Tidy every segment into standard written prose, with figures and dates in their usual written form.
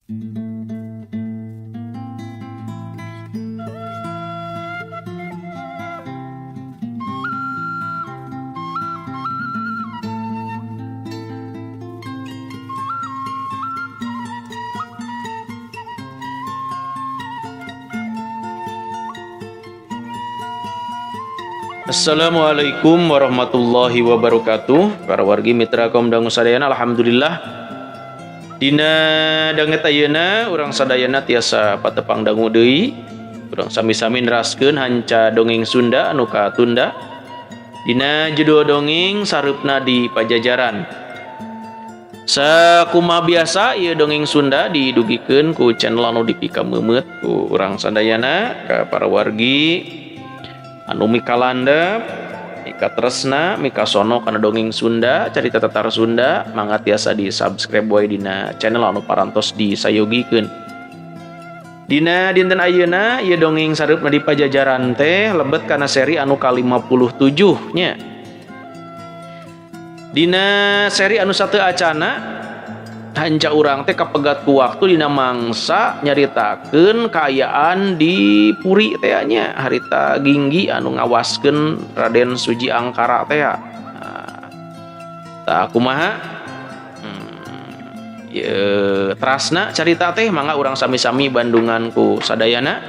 Assalamualaikum warahmatullahi wabarakatuh. Para wargi mitra kaum dangu sadayana, alhamdulillah dina danget ayeuna urang sadayana tiasa patepang dangu deui. Urang sami-sami neraskeun hanca dongeng Sunda anu katunda. Dina judul dongeng sareupna di Pajajaran. Sakumaha biasa ieu dongeng Sunda didugikeun ku channel anu dipika meumeut ku urang sadayana ka para wargi anu mika landep, mika tresna, mika sono kana dongeng Sunda, carita tatar Sunda, mangga tiasa di subscribe wae dina channel anu parantos disayogikeun. Dina dinten ayeuna ieu dongeng sareupna di Pajajaran teh lebet kana seri anu ka-57 nya. Dina seri anu sateu acana hanca urang teh kapegat ku waktu dina mangsa nyaritakeun kaayaan di Puri teh nya harita Ginggi anu ngawaskeun Raden Suji Angkara teh. Tah kumaha? Terasna carita teh mangga urang sami-sami bandungan ku sadayana.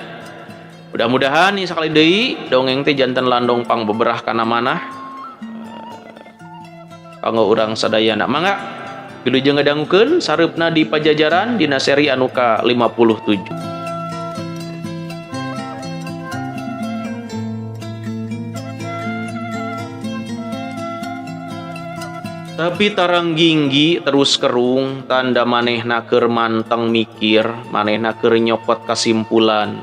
Mudah-mudahan nih sakali deui dongeng teh janten landong pang beberah kana manah kanggo urang sadayana. Mangga wilujeng ngedangukeun sareupna di Pajajaran dina seri anu ka-57. Tapi tarang Ginggi terus kerung tanda manehna keur manteng mikir, manehna keur nyopot kasimpulan.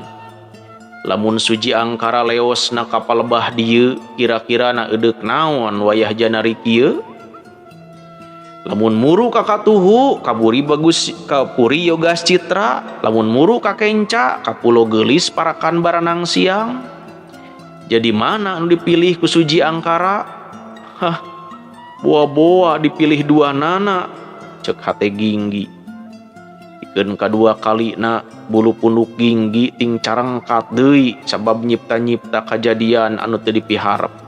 Lamun Suji Angkara leosna ka palebah dieu, kira-kira na edeuk naon wayah janari kieu? Lamun muru ka Katuhu, kaburi bagus ka Puri Yogas Citra. Lamun muru ka Kenca, ka Pulo Geulis Parakan Baranang Siang. Jadi mana anu dipilih ku Suji Angkara? Hah, boa-boa dipilih dua nana, cek hate Ginggi. Pikeun kadua kalina bulu punduk Ginggi ting carengkat deui sabab nyipta-nyipta kajadian anu teu dipiharep.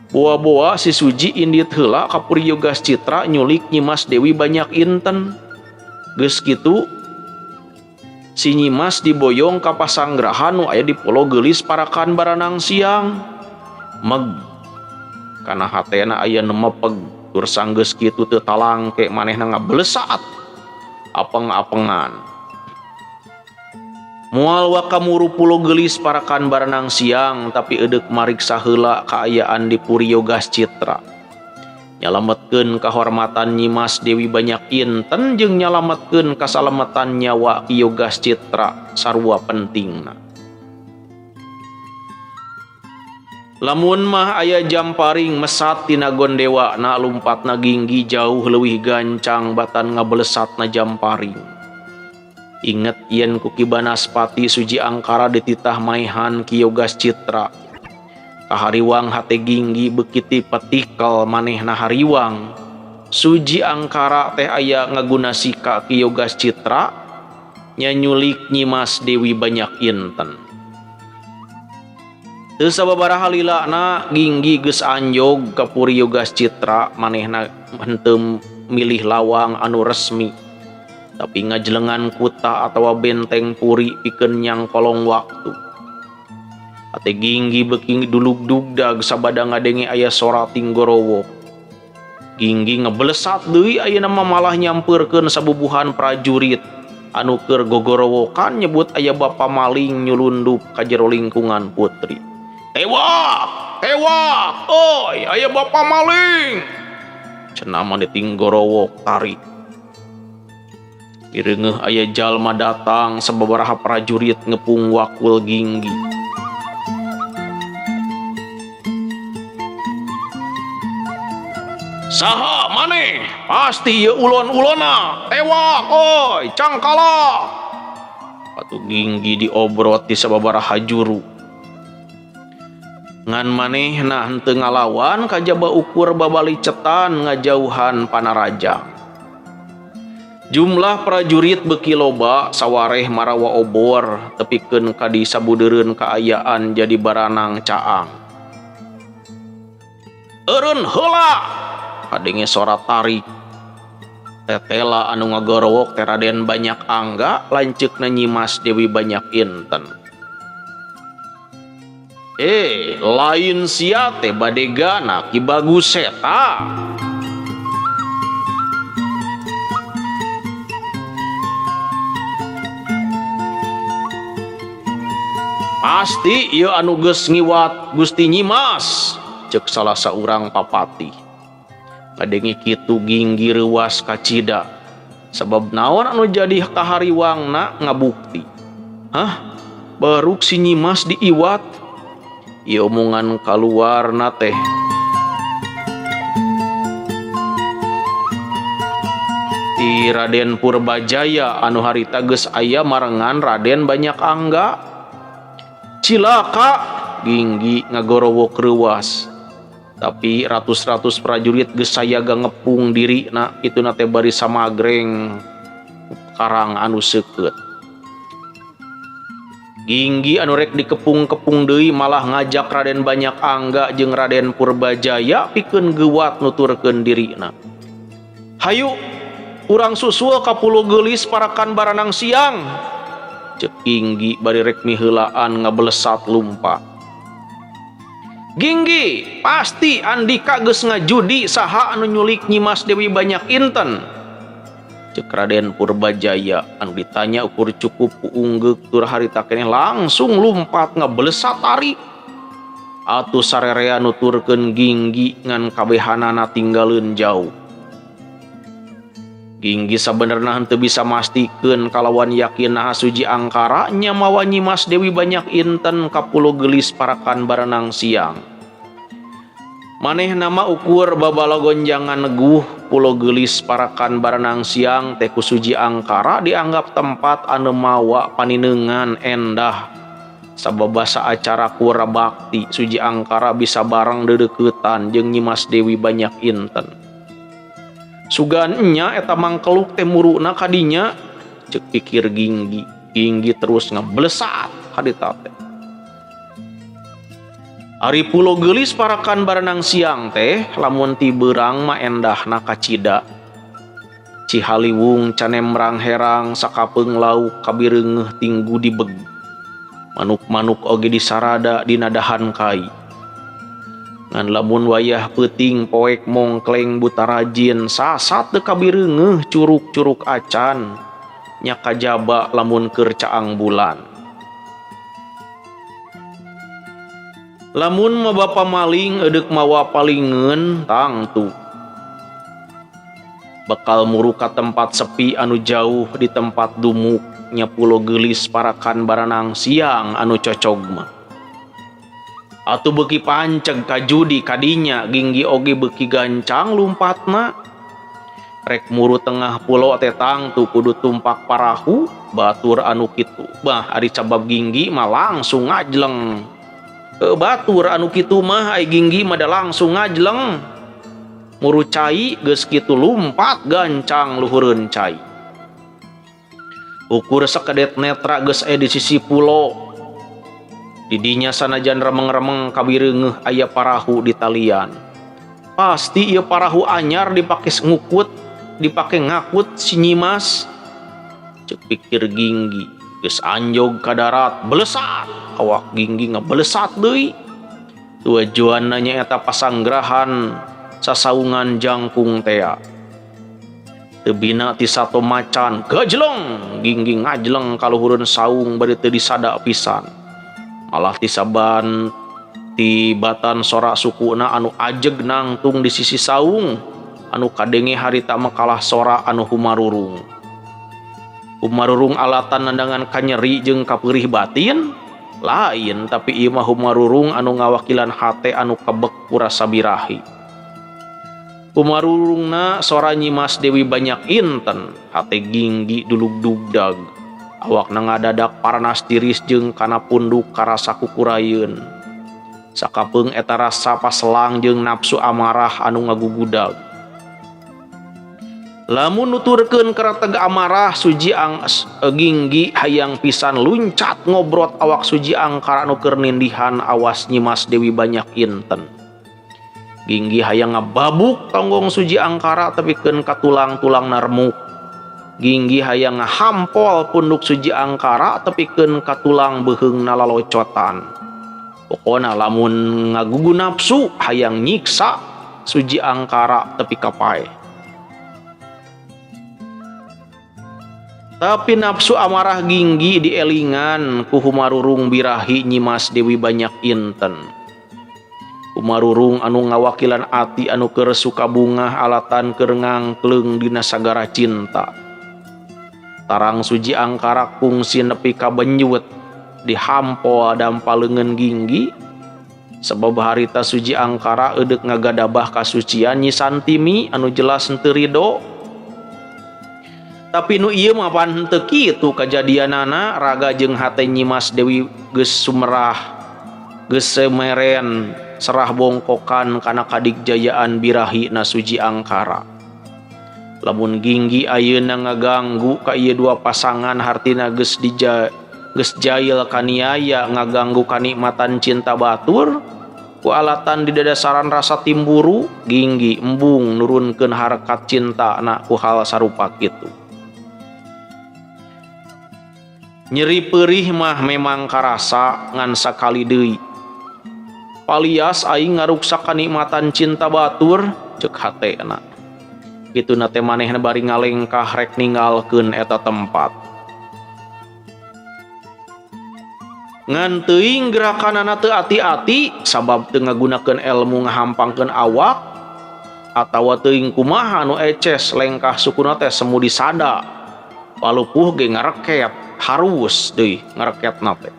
Boa-boa si Suji indit heula ka Puri Yogas Citra nyulik Nyimas Dewi Banyak Inten. Geus kitu si Nyimas diboyong ka pasanggrahan nu aya di Pulo Geulis Parakan Baranang Siang. Meg kana hatena aya nemepeg tur sanggeus kitu teu talangke manehna ngablesat apeng-apengan. Moal wakamuru Pulo Geulis Parakan Baranang Siang tapi edeuk mariksa heula kaayaan di Puri Yogas Citra. Nyalametkeun kahormatan Nyimas Dewi Banyak Inten jeung nyalametkeun kasalamatan nyawa Ki Yogas Citra sarua pentingna. Lamun mah aya Jamparing mesat tina gondewana lumpatna Ginggi jauh leuwih gancang batan ngablesatna Jamparing. Inget yen ku Ki Banaspati Suji Angkara dititah maihan Ki Yogas Citra. Kahariwang hate Ginggi beukiti petikel manehna hariwang. Suji Angkara teh aya ngagunasika Ki Yogas Citra nyanyulik Nyimas Dewi Banyak Inten. Teu sababaraha lilana Ginggi geus anjog ka Puri Yogas Citra, manehna henteu milih lawang anu resmi. Tapi ngajlengan kuta atawa benteng Puri pikeun nyang kolong waktu. Hate Ginggi beuki dulug-dugdag sabada ngadenge aya sora tinggorowo. Ginggi ngeblesat deui ayeuna mah malah nyampeurkeun sabubuhan prajurit anu keur gogorowokan nyebut aya bapa maling nyulundup ka jero lingkungan putri. Tewak! Tewak! Oi, aya bapa maling! Cenah mah ditinggorowok tarik. Ireungeuh aya jalma datang sababaraha prajurit ngepung wakul Ginggi. Saha maneh? Pasti ieu ulon-ulona. Tewak oi, cangkala. Patu Ginggi diobrot di sababaraha juru. Ngan manehna henteu ngalawan kajaba ukur babalicetan ngajauhan panaraja. Jumlah prajurit beki loba sawareh marawa obor tepikeun kadi sabudeureun kaayaan jadi baranang caang. Eureun heula kadenge sora tarik. Tetela anu ngagorowok teh Raden Banyak Angga lanceukna nyimas Dewi Banyak Inten. Lain sia teh badegana Ki Bagus eta. Pasti ieu anu geus ngiwat Gusti Nyimas, ceuk salah saurang papati. Kadenge kitu Ginggi reuwas kacida. Sabab naon anu jadi kahariwangna ngabukti. Baruk si Nyimas diiwat. Ieu omongan kaluarna teh. Ti Raden Purbajaya anu harita geus aya marengan Raden Banyak Angga. Cilaka Ginggi ngagorowok reuwas. Tapi ratus-ratus prajurit geus sayaga ngepung diri itu teh bari samagreng karang anu seukeut. Ginggi anu rek dikepung-kepung deui malah ngajak Raden Banyak Angga jeung Raden Purbajaya pikeun geuwat nuturkeun dirina. Hayu urang susul ka Pulo Geulis parakan baranang siang. Ceuk Ginggi bari rek miheulaan ngablesat lumpat. Ginggi, pasti Andika geus ngajudi saha anu nyulik Nyimas Dewi Banyak Inten. Ceuk Raden Purbajaya anu ditanya ukur cukup uunggeuk tur harita keneh langsung lumpat ngablesat tarik. Atuh sarerea nuturkeun Ginggi ngan kabehanana tinggalkeun jauh. Ginggi sabenerna henteu bisa mastikeun kalawan yakin naha Suji Angkara nya mawa Nyimas Dewi Banyak Inten ka Pulo Geulis parakan barenang siang. Manehna mah ukur babalagon jangan neguh Pulo Geulis parakan barenang siang teh ku Suji Angkara dianggap tempat anu mawa paninengan endah. Sababasa acara kura bakti Suji Angkara bisa bareng dedeuketan jeung Nyimas Dewi Banyak Inten. Sugan nya eta mangkeluk teh muruna kadinya, ceuk pikir Ginggi. Ginggi terus ngablesat hadita teh. Ari Pulo Geulis parakan barenang siang teh lamun ti beurang mah endahna kacida. Cihaliwung canemrang herang sakapeung lauk kabireungeuh tinggu dibeg. Manuk-manuk oge disarada dina dahan kai. Ngan lamun wayah peuting poek mongkleng buta rajin sasat teu kabireungeuh curug-curug acan nya kajaba lamun keur caang bulan. Lamun mah bapa maling edeuk mawa palingeun tangtu. Bakal muru ka tempat sepi anu jauh di tempat dumuk nya Pulo Geulis parakan baranang siang anu cocog mah. Atuh beuki panceg kajudi kadinya Ginggi oge beuki gancang lumpatna. Rek muru tengah pulo teh tangtu kudu tumpak parahu batur anu kitu. Ari cabab Ginggi mah langsung ngajleng. Batur anu kitu mah ai Ginggi mah da langsung ngajleng. Muru cai geus kitu lumpat gancang luhureun cai. Ukur sakedet netra geus aya di sisi pulo. Didinya sanajan remeng-remeng kabireungeuh aya parahu di talian. Pasti ieu parahu anyar dipake ngakut si Nyimas. Ceuk pikir Ginggi, geus anjog ka darat belesat. Awak Ginggi ngablesat deui. Tujuanna nyaeta pasanggrahan sasaungan jangkung tea. Teu bina ti sato macan gajleng. Ginggi ngajleng ka luhureun saung bari teu disada pisan. Malah tisaban tibatan sora sukuna anu ajeg nangtung di sisi saung anu kadenge harita makalah sora anu humarurung. Humarurung alatan nandangan kanyeri jeung kapeurih batin lain, tapi ieu mah humarurung anu ngawakilan hate anu kebek ku rasa birahi. Humarurungna sora Nyimas Dewi Banyak Inten, hate Ginggi dulug-dugdag. Awakna ngadadak paranas tiris jeung kana punduk karasa kukurayeun. Sakapeung eta rasa paselang jeung nafsu amarah anu ngagugudag. Lamun nuturkeun karateg amarah Suji Ginggi hayang pisan luncat ngobrot awak Suji Angkara anu keur nindihan awas nyimas Dewi Banyak Inten. Ginggi hayang ngababuk tonggong Suji Angkara tepikeun ka tulang-tulang narmuk. Ginggi hayang ngahampol punduk Suji Angkara tepikeun ka tulang beuheungna lalocotan. Pokona lamun ngagugu nafsu hayang nyiksa Suji Angkara tepi ka pae. Tapi nafsu amarah Ginggi dielingan ku Humarurung birahi nyimas Dewi Banyak Inten. Humarurung anu ngawakilan ati anu keur suka bungah alatan keur ngangkleung dina sagara cinta. Tarang Suji Angkara kungsi nepi ka benjut dihampo dampaleungeun Ginggi. Sabab harita Suji Angkara eudeuh ngagadabah kasucian Nyi Santimi anu jelas henteu ridho. Tapi nu ieu mah pan henteu kitu kajadianana, raga jeung hate nyimas Dewi geus sumerah, geus semeren serah bongkokan kana kadigjayaan birahina Suji Angkara. Lamun Ginggi ayeuna ngaganggu ka ieu dua pasangan hartina geus jail kaniaya ngaganggu kanikmatan cinta batur, ku alatan di dadasaran rasa timburu, Ginggi embung nurunkeun harkat cintana ku hal sarupa kitu. Nyeri perih mah memang karasa ngan sakali deui. Palias aing ngaruksak kanikmatan cinta batur ceuk hatena. Kituna teh manehna bari ngalengkah rek ninggalkeun eta tempat. Ngan teuing gerakanana teu ati-ati sabab teu ngagunakeun elmu ngahampangkeun awak atawa teuing kumaha anu eces lengkah sukuna teh semu disada. Palupuh ge ngareket harus deui ngareketna teh.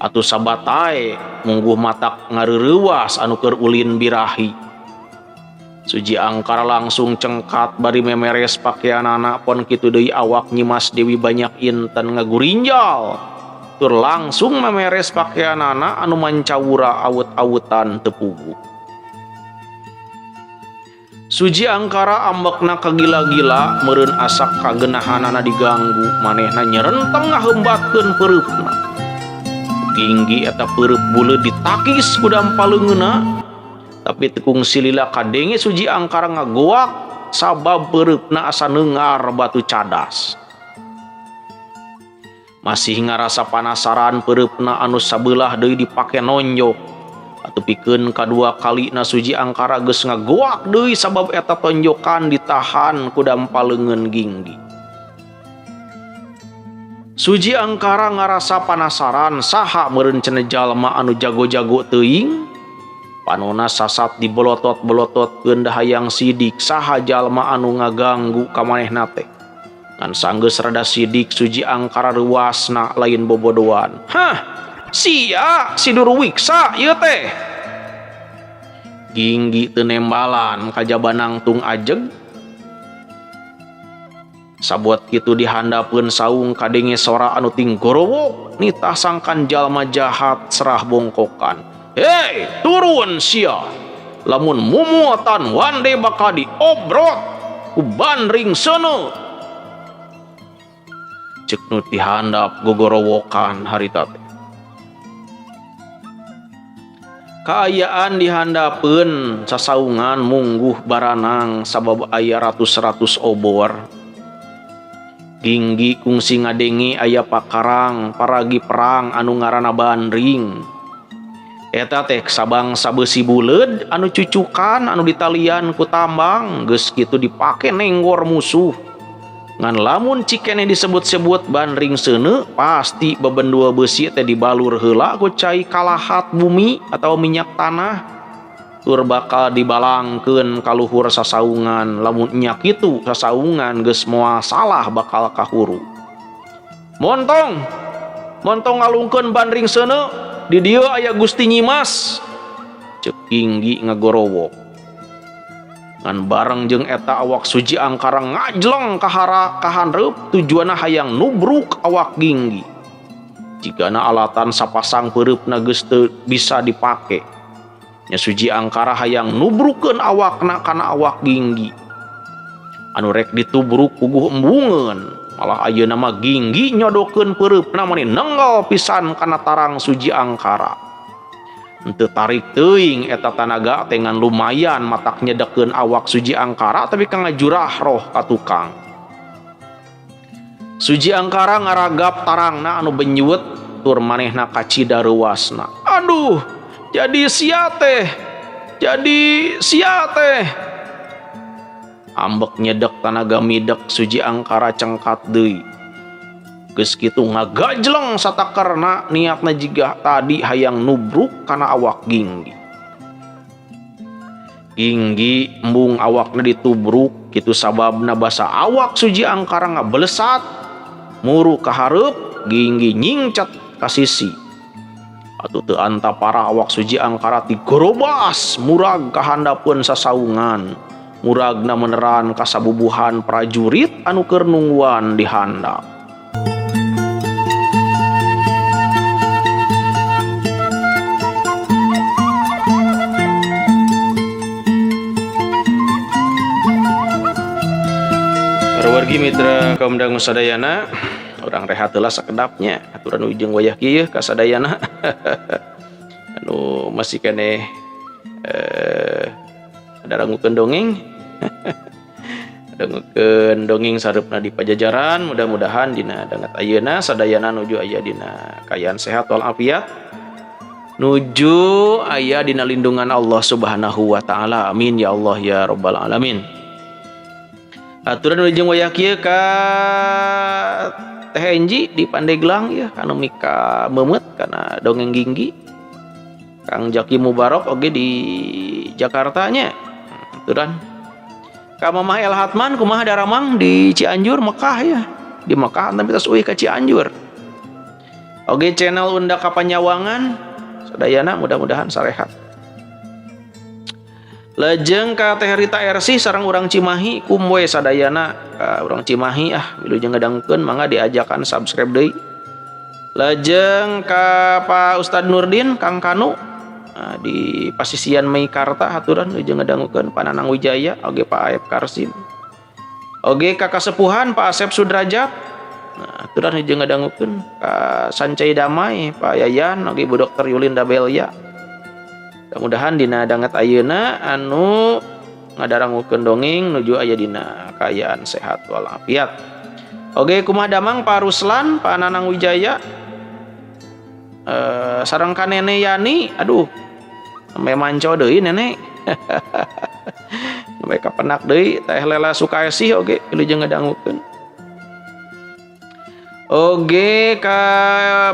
Atuh sabatae mungguh matak ngareureuwas anu keur ulin birahi. Suji Angkara langsung cengkat bari memeres pakaianana pon kitu deui awak nyimas Dewi Banyak Inten ngagurinjal. Tur langsung memeres pakaianana anu mancawura awut-awutan teu puguh. Suji Angkara ambekna kagila-gila meureun asak kagenahanana diganggu, manehna nyerenteng ngaheumbatkeun peureupna. Ginggi eta peureub buleud ditakis ku dampaleungeunna, tapi teu kungsi lila kadenge Suji Angkara ngagoak sabab peureupna asa neungar batu cadas. Masih ngarasa panasaran peureupna anu sabelah deui dipake nonjok. Atupikeun kadua kalina Suji Angkara geus ngagoak deui sabab eta tonjokan ditahan ku dampaleungeun Ginggi. Suji Angkara ngarasa panasaran saha meureun cenah jalma anu jago-jago teuing. Panonna sasat dibolotot-bolototkeun da hayang sidik saha jalma anu ngaganggu ka manehna teh. Ngan sanggeus rada sidik Suji Angkara reuasna lain bobodohan. Hah, sia si Durwiksa ieu teh. Ginggi teu nembalan kajaba nangtung ajeg. Sabuat kitu dihandapeun saung kadenge sora anu ting gorowok nitah sangkan jalma jahat serah bongkokan. Hei, turun sia. Lamun mumuatan wande bakal diobrot ku bandring seuneu. Ceuk nu dihandap gogorowokan harita teh. Kaayaan dihandapeun sasaungan mungguh baranang sabab aya ratus-ratus obor. Ginggi kungsi ngadengi aya pakarang paragi perang anu ngaranna bandring. Eta teh sabangsa beusi buleud anu cucukan anu ditalian ku tambang geus kitu dipake nenggor musuh. Ngan lamun cikene disebut-sebut bandring seuneu pasti bebendua beusi teh dibalur heula ku cai kalahat bumi atau minyak tanah. Tur bakal dibalangkeun ka luhur sasaungan, lamun nya kitu sasaungan geus moal salah bakal kahuru. Montong ngalungkeun bandring seuneu, di dieu aya Gusti Nyimas. Ceuk Ginggi ngagorowok. Ngan bareng jeung eta awak Suji Angkara ngajleng ka handeup tujuanna hayang nubruk awak Ginggi. Jigana alatan sapasang peureupna geus teu bisa dipake, nya Suji Angkara hayang nubrukeun awakna kana awak Ginggi. anu rek ditubruk puguh embungeun malah ayeuna mah ginggi nyodokeun peureupna mani nenggal pisan kana tarang Suji Angkara. Henteu tarik teuing eta tanaga dengan lumayan matak nyedekeun awak Suji Angkara tapi kangajurah roh ka tukang. Suji Angkara ngaragap tarangna anu benyuet tur manehna kacida reuasna. Aduh, jadi sia teh. Ambek nyedek tanaga midek Suji Angkara cengkat deui. Geus kitu ngagajleng satakarna niatna jiga tadi hayang nubruk kana awak Ginggi. Ginggi embung awakna ditubruk kitu sababna basa awak Suji Angkara ngablesat muru ka hareup Ginggi nyingcat ka sisi. Atuh teu anta parah awak Suji Angkara tigorobas murag ka handapeun sasaungan. Muragna meneran kasabubuhan prajurit anu keur nungguan di handap. Wargi mitra kaum dangu sadayana, urang rehat heula sakedapnya aturan ujung wayah kieu ka sadayana. Anu masih keneh ada rangukeun dongeng. Dengekeun dongeng sareupna di pajajaran, mudah-mudahan dina dangat ayeuna sadayana nuju aya dina kayaan sehat wal afiat, nuju aya dina lindungan Allah Subhanahu wa taala. Amin ya Allah ya rabbal alamin. Aturan ujung wayah kieu ka Teh Enji di Pandeglang ya anu mika memet kana dongeng Ginggi. Kang Jaki Mubarok oge di Jakarta nya. Aturan ka Mamah El Hatman kumaha daramang di Cianjur Mekah ya. Di Mekah tapi tos euy ka Cianjur. Oge channel Unda Kapanyawangan sadayana mudah-mudahan sarehat. Lajeng ka Teh Rita Ersi sareng urang Cimahi kum we sadayana ka urang Cimahi wilujeng ngadangkeun mangga diajakan subscribe deui. Lajeng ka Pak Ustad Nurdin Kang Kanu di Pasisian Meikarta haturan ujung ngedangukeun Pananang Wijaya oge Pak Aep Karsim oge ka kasepuhan Pak Asep Sudrajat haturan ujung ngedangukeun ka Sancai Damai Pak Yayan oge Bu Dokter Yulinda Belia. Mudah-mudahan dina dangat ayeuna anu ngadarangukeun dongeng nuju aya dina kayaan sehat walafiat. Oge kumaha damang Pak Ruslan Pak Nanang Wijaya sareng ka Nene Yani, aduh sampai manco deui Nene. Sampai kapenak deui Teh Lela Sukaesih oge wilujeng ngadangukeun. Oge ka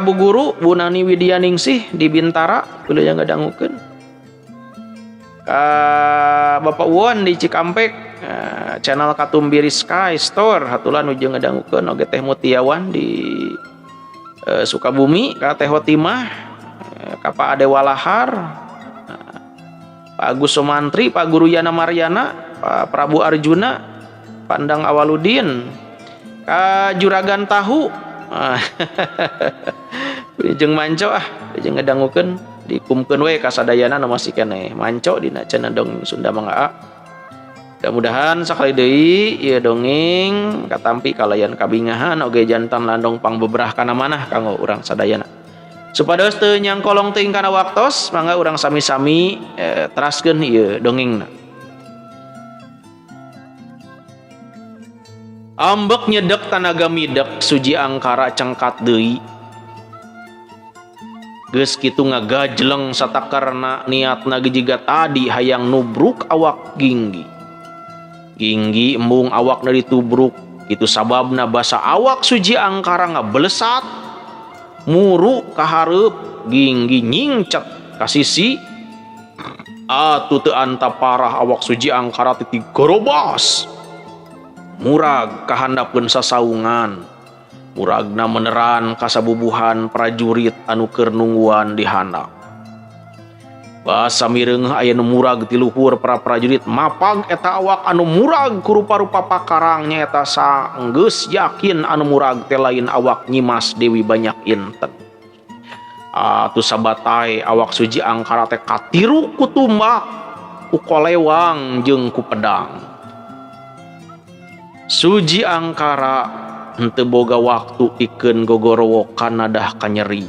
Bu Guru Bu Nani Widyaningsih di Bintara wilujeng ngadangukeun. Ka Bapak Uwon di Cikampek channel Katumbiri Sky Store hatulan wilujeng ngadangukeun oge Teh Mutiawan di Sukabumi ka Teh Hotimah ka Pak Ade Walahar, Pak Agus Sumantri, Pak Guru Yana Maryana, Pak Prabu Arjuna, Pandang Awaludin, ka Juragan Tahu. Jeung manco jeung ngadangukeun dikumkeun we ka sadayana nu masih keneh manco dina cenah dongeng Sunda Mangga. Mudah-mudahan sakali deui ieu dongeng katampi kalayan kabingahan oge jantan landong pangbebrah kana manah kanggo urang sadayana. Supados teu nyangkolong teuing kana waktos, mangga urang sami-sami teraskeun ieu dongengna. Ambek nyedek tanaga midek Suji Angkara cengkat deui. Geus kitu ngagajleng satakarna niatna jiga tadi hayang nubruk awak Ginggi. Ginggi embung awakna ditubruk kitu sababna basa awak Suji Angkara ngablesat muru ka hareup Ginggi nyingcat ka sisi. Atuh teu anta parah awak Suji Angkara titi gorobas murag ka handapeun sasaungan. Muragna meneran kasabubuhan prajurit anu keur nungguan di handap. Basa mireung aya nu murag ti luhur para prajurit mapag eta awak anu murag ku rupa-rupa pakarang nyaeta sanggeus yakin anu murag teh lain awak Nyimas Dewi Banyak Inten. Atuh sabatai awak Suji Angkara teh katiru ku tumbak, ku kolewang jeung ku pedang. Suji Angkara henteu boga waktu pikeun gogorowokan nadah kanyeri.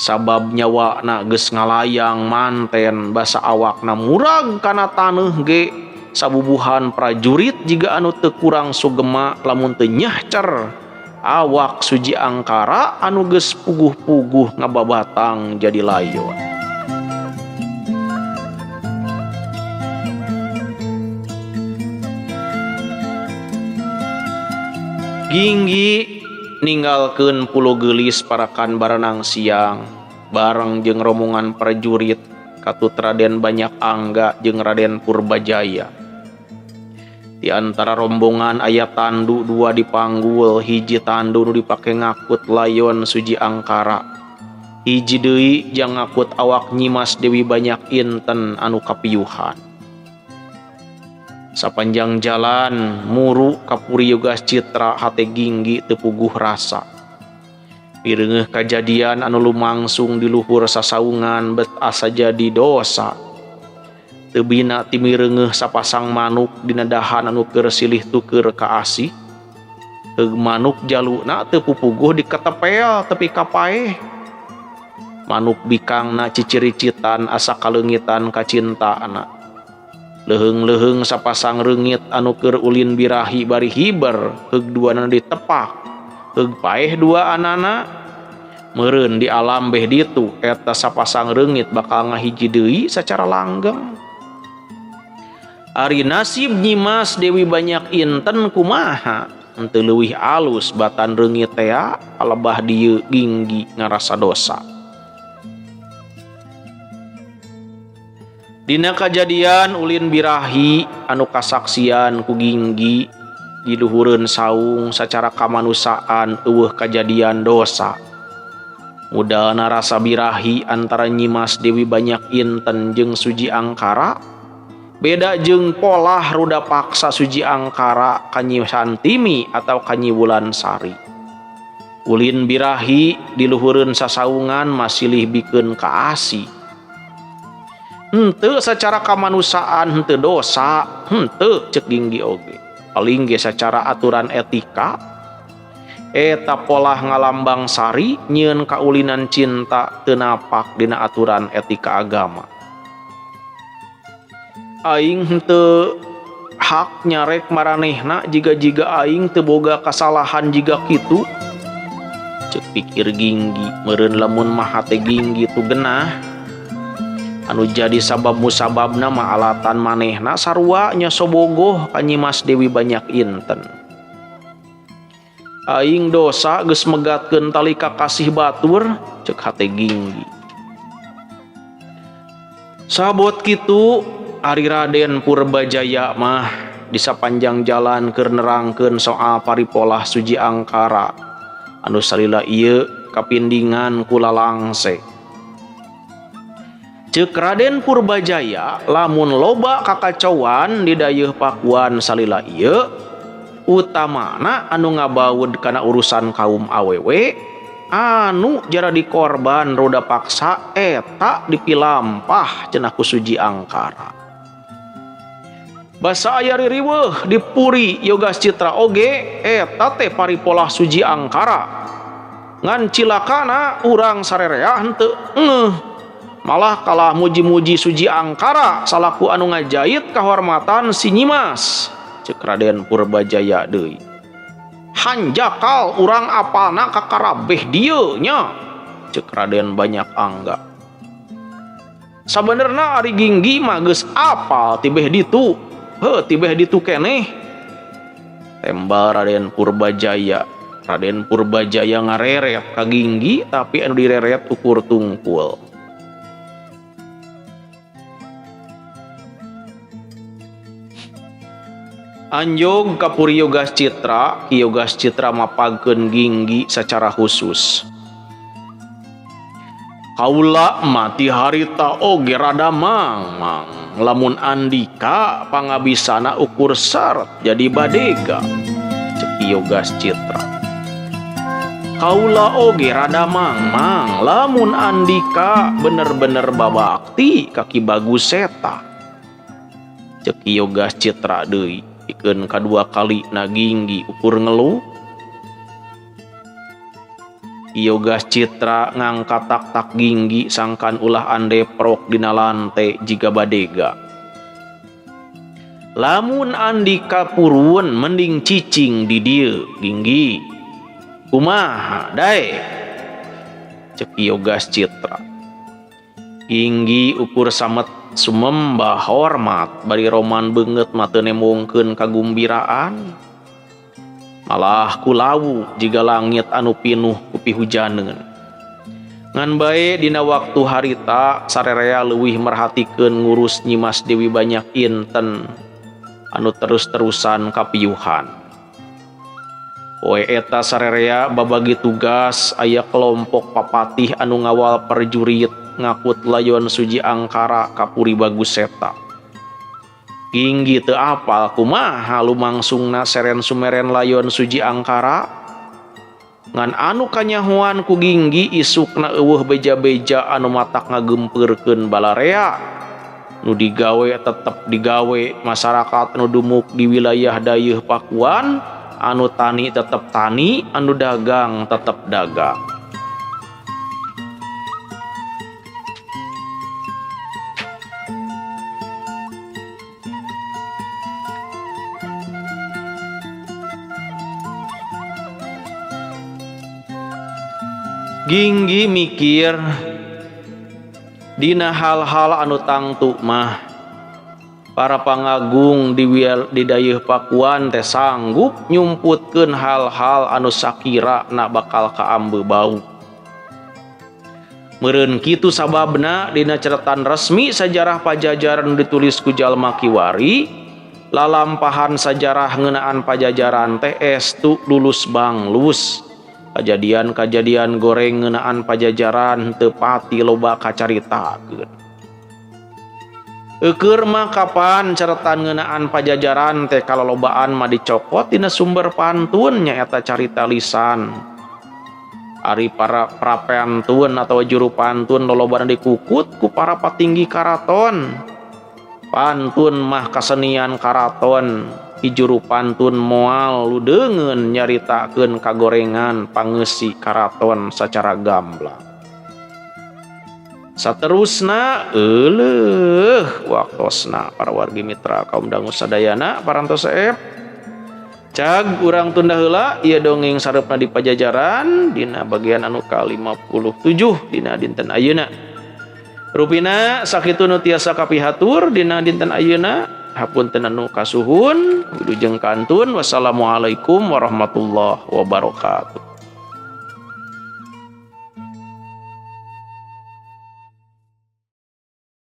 Sabab nyawakna geus ngalayang manten basa awakna murag kana taneuh ge sabubuhan prajurit jiga anu teu kurang sugema lamun teu nyahcer awak Suji Angkara anu geus puguh-puguh ngababatang jadi layon. Ginggi ninggalkeun Pulo Geulis parakan barenang siang bareng jeung rombongan prajurit katut Raden Banyak Angga jeung Raden Purbajaya. Di antara rombongan aya tandu dua dipanggul, hiji tandu nu dipake ngakut layon Suji Angkara, hiji deui jang ngakut awak Nyimas Dewi Banyak Inten anu kapiyuhan. Sapanjang jalan muru Kapuri Yogas Citra hate Ginggi teu puguh rasa. Pireungeuh kajadian anu lumangsung di luhur sasaungan bet asa jadi dosa. Teu bina ti mireungeuh sapasang manuk dina dahan anu keur silih tuker ka asih. Heug manuk jaluna teu pupuguh diketepel tepi ka paeh. Manuk bikangna ciciricitan asa kaleungitan ka cintana. Leheung-leheung sapasang reungit anu keur ulin birahi bari hiber, heug duana ditepak, heug paeh dua anana. Meureun di alam beh ditu eta sapasang reungit bakal ngahiji deui sacara langgeng. Ari nasib Nyimas Dewi Banyak Inten kumaha? Henteu leuwih alus batan reungit teh alebah dieu Ginggi ngarasa dosa. Dina kajadian ulin birahi anu kasaksian ku Ginggi di luhureun saung sacara kamanusaan eueuh kajadian dosa. Mudahna rasa birahi antara Nyimas Dewi Banyak Inten jeung Suji Angkara beda jeung polah ruda paksa Suji Angkara ka Nyi Santimi atau ka Nyi Wulansari. Ulin birahi di luhureun sasaungan masilih bikeun ka asih. Henteu secara kamanusaan henteu dosa, henteu cek Ginggi oge. Paling ge secara aturan etika eta polah ngalambang sari nyieun kaulinan cinta teu napak dina aturan etika agama. Aing henteu hak nyarek maranehna jiga-jiga aing teu boga kasalahan jiga kitu. Cek pikir Ginggi, meureun lamun mah hate Ginggi tu genah. Anu jadi sabab musababna mah alatan manehna sarua nya sobogoh ka Nyimas Dewi Banyak Inten. Aing dosa geus megatkeun tali kakasih batur, cek hate Ginggi. Sabot kitu ari Raden Purbajaya mah di sapanjang jalan keur nerangkeun soal paripolah Suji Angkara anu salila ieu kapindingan ku lalangse. Ceuk Raden Purbajaya lamun loba kakacauan di dayeuh Pakuan salila ieu utamana anu ngabaud kana urusan kaum awewe anu jara dikorban roda paksa eta dipilampah cenah ku Suji Angkara. Basa aya ririweuh di Puri Yogas Citra oge eta teh paripolah Suji Angkara. Ngan cilakana urang sarerea henteu ngeuh. Malah kalah muji-muji Suji Angkara salaku anu ngajait kahormatan si Nyimas, cek Raden Purbajaya deui. Hanjakal urang apalna kakarabeh dieu nya, cek Raden Banyak Angga. Sabenerna ari Ginggi mah geus apal tibeh ditu, tibeh ditu keneh. Tembal Raden Purbajaya. Raden Purbajaya ngareret ka Ginggi tapi anu direret ukur tungkul. Anjog Kapuri Yogas Citra, Ki Yogas Citra mapagkeun Ginggi secara khusus. Kaula mati harita oge rada mangmang, lamun andika pangabisana ukur syarat jadi badega, cek Ki Yogas Citra. Kaula oge rada mangmang, lamun andika bener-bener babakti kaki bagus seta, cek Ki Yogas Citra deui. pikeun kadua kali na Ginggi ukur ngeluh. Ieu gas Citra ngangkat tak Ginggi sangkan ulah andeprok dina lante jiga badega. Lamun Andika purun mending cicing di dieu Ginggi. Kumaha dae? Cek ieu gas Citra. Ginggi ukur samet sumembah hormat bari roman beungeut mah teu nemongkeun kagumbiraan. Malah kulawu jiga langit anu pinuh ku pihujaneun. Ngan bae dina waktu harita sarerea leuwih merhatikeun ngurus Nyimas Dewi Banyak Inten anu terus-terusan kapiyuhan. Poe eta sarerea babagi tugas aya kelompok papatih anu ngawal perjurit ngakut layon Suji Angkara ka Puri Baguseta. Ginggi teu apal kumaha lumangsungna seren sumeren layon Suji Angkara. Ngan anu kanyahoan ku Ginggi isukna eueuh beja-beja anu matak ngagempurkeun balarea. Nu digawe tetep digawe, masyarakat anu dumuk di wilayah dayeuh Pakuan, anu tani tetep tani, anu dagang tetep dagang. Ginggi mikir dina hal-hal anu tangtu mah para pangagung di dayeuh Pakuan teh sanggup nyumputkeun hal-hal anu sakira na bakal kaambe bau. Meureun kitu sababna dina catatan resmi sajarah Pajajaran ditulis ku jalma kiwari, lalampahan sajarah ngeunaan Pajajaran teh estu lulus banglus. Kajadian-kajadian goreng ngeunaan Pajajaran teu pati loba kacaritakeun. Eukeur mah kapan caretan ngeunaan Pajajaran teh kalolobaan mah dicokot dina sumber pantun nyaeta carita lisan. Ari para prapantun atau juru pantun lolobana dikukut ku para patinggi karaton. Pantun mah kasenian karaton. Juru pantun moal ludeungeun nyaritakeun kagorengan pangeussi karaton sacara gamblang. Saterusna euleuh waktosna para wargi mitra kaum dangu sadayana parantos saeb. Cag urang tunda heula ieu dongeng sareupna di Pajajaran dina bagian anu ka-57 dina dinten ayeuna. Rupina sakitu nu tiasa kapihatur dina dinten ayeuna. Hapunten anu kasuhun wilujeng kantun. Wassalamualaikum warahmatullahi wabarakatuh.